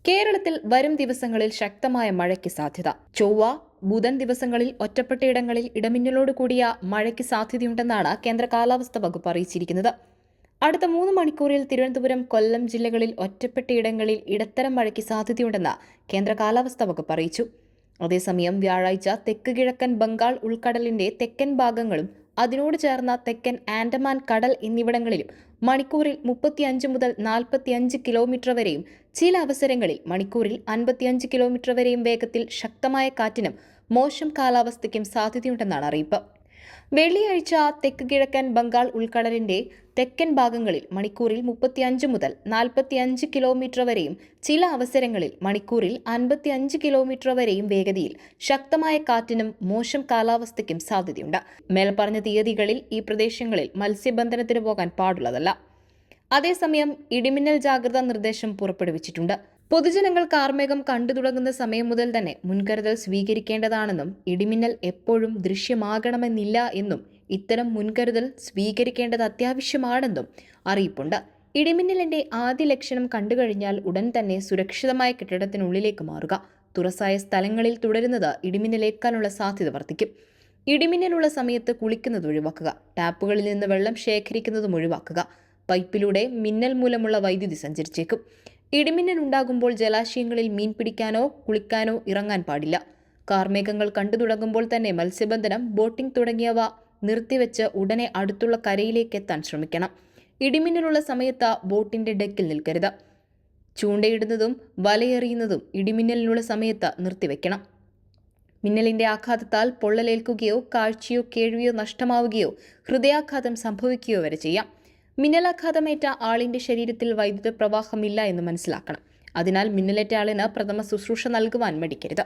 കേരളത്തിൽ വരും ദിവസങ്ങളിൽ ശക്തമായ മഴയ്ക്ക് സാധ്യത. ചൊവ്വ, ബുധൻ ദിവസങ്ങളിൽ ഒറ്റപ്പെട്ടയിടങ്ങളിൽ ഇടമിന്നലോട് കൂടിയ മഴയ്ക്ക് സാധ്യതയുണ്ടെന്നാണ് കേന്ദ്ര കാലാവസ്ഥാ വകുപ്പ് അറിയിച്ചിരിക്കുന്നത്. അടുത്ത 3 മണിക്കൂറിൽ തിരുവനന്തപുരം, കൊല്ലം ജില്ലകളിൽ ഒറ്റപ്പെട്ടയിടങ്ങളിൽ ഇടത്തരം മഴയ്ക്ക് സാധ്യതയുണ്ടെന്ന് കേന്ദ്ര കാലാവസ്ഥാ വകുപ്പ് അറിയിച്ചു. അതേസമയം വ്യാഴാഴ്ച തെക്ക് കിഴക്കൻ ബംഗാൾ ഉൾക്കടലിന്റെ തെക്കൻ ഭാഗങ്ങളും അതിനോട് ചേർന്ന തെക്കൻ ആൻഡമാൻ കടൽ എന്നിവിടങ്ങളിലും മണിക്കൂറിൽ 35 മുതൽ 45 കിലോമീറ്റർ വരെയും ചില അവസരങ്ങളിൽ മണിക്കൂറിൽ 55 കിലോമീറ്റർ വരെയും വേഗത്തിൽ ശക്തമായ കാറ്റിനും മോശം കാലാവസ്ഥയ്ക്കും സാധ്യതയുണ്ടെന്നാണ് അറിയിപ്പ്. വെള്ളിയാഴ്ച തെക്ക് കിഴക്കൻ ബംഗാൾ ഉൾക്കടലിന്റെ തെക്കൻ ഭാഗങ്ങളിൽ മണിക്കൂറിൽ 35 മുതൽ 45 കിലോമീറ്റർ വരെയും ചില അവസരങ്ങളിൽ മണിക്കൂറിൽ 55 കിലോമീറ്റർ വരെയും വേഗതയിൽ ശക്തമായ കാറ്റിനും മോശം കാലാവസ്ഥയ്ക്കും സാധ്യതയുണ്ട്. മേൽപ്പറഞ്ഞ തീയതികളിൽ ഈ പ്രദേശങ്ങളിൽ മത്സ്യബന്ധനത്തിന് പോകാൻ പാടുള്ളതല്ല. അതേസമയം ഇടിമിന്നൽ ജാഗ്രതാ നിർദ്ദേശം പുറപ്പെടുവിച്ചിട്ടുണ്ട്. പൊതുജനങ്ങൾ കാർമേഘം കണ്ടു തുടങ്ങുന്ന സമയം മുതൽ തന്നെ മുൻകരുതൽ സ്വീകരിക്കേണ്ടതാണെന്നും ഇടിമിന്നൽ എപ്പോഴും ദൃശ്യമാകണമെന്നില്ല എന്നും ഇത്തരം മുൻകരുതൽ സ്വീകരിക്കേണ്ടത് അത്യാവശ്യമാണെന്നും അറിയിപ്പുണ്ട്. ഇടിമിന്നലിന്റെ ആദ്യ ലക്ഷണം കണ്ടുകഴിഞ്ഞാൽ ഉടൻ തന്നെ സുരക്ഷിതമായ കെട്ടിടത്തിനുള്ളിലേക്ക് മാറുക. തുറസായ സ്ഥലങ്ങളിൽ തുടരുന്നത് ഇടിമിന്നലേൽക്കാനുള്ള സാധ്യത വർദ്ധിക്കും. ഇടിമിന്നലുള്ള സമയത്ത് കുളിക്കുന്നത് ഒഴിവാക്കുക. ടാപ്പുകളിൽ നിന്ന് വെള്ളം ശേഖരിക്കുന്നതും ഒഴിവാക്കുക. പൈപ്പിലൂടെ മിന്നൽ മൂലമുള്ള വൈദ്യുതി സഞ്ചരിച്ചേക്കും. ഇടിമിന്നൽ ഉണ്ടാകുമ്പോൾ ജലാശയങ്ങളിൽ മീൻ പിടിക്കാനോ കുളിക്കാനോ ഇറങ്ങാൻ പാടില്ല. കാർമേഘങ്ങൾ കണ്ടു തുടങ്ങുമ്പോൾ തന്നെ മത്സ്യബന്ധനം, ബോട്ടിംഗ് തുടങ്ങിയവ നിർത്തിവെച്ച് ഉടനെ അടുത്തുള്ള കരയിലേക്ക് എത്താൻ ശ്രമിക്കണം. ഇടിമിന്നലുള്ള സമയത്ത് ബോട്ടിന്റെ ഡെക്കിൽ നിൽക്കരുത്. ചൂണ്ടയിടുന്നതും വലയെറിയുന്നതും ഇടിമിന്നലിനുള്ള സമയത്ത് നിർത്തിവെക്കണം. മിന്നലിന്റെ ആഘാതത്താൽ പൊള്ളലേൽക്കുകയോ കാഴ്ചയോ കേൾവിയോ നഷ്ടമാവുകയോ ഹൃദയാഘാതം സംഭവിക്കുകയോ വരെ ചെയ്യാം. മിന്നലാഘാതമേറ്റ ആളിന്റെ ശരീരത്തിൽ വൈദ്യുത പ്രവാഹമില്ല എന്ന് മനസ്സിലാക്കണം. അതിനാൽ മിന്നലേറ്റ ആളിന് പ്രഥമ ശുശ്രൂഷ നൽകുവാൻ മടിക്കരുത്.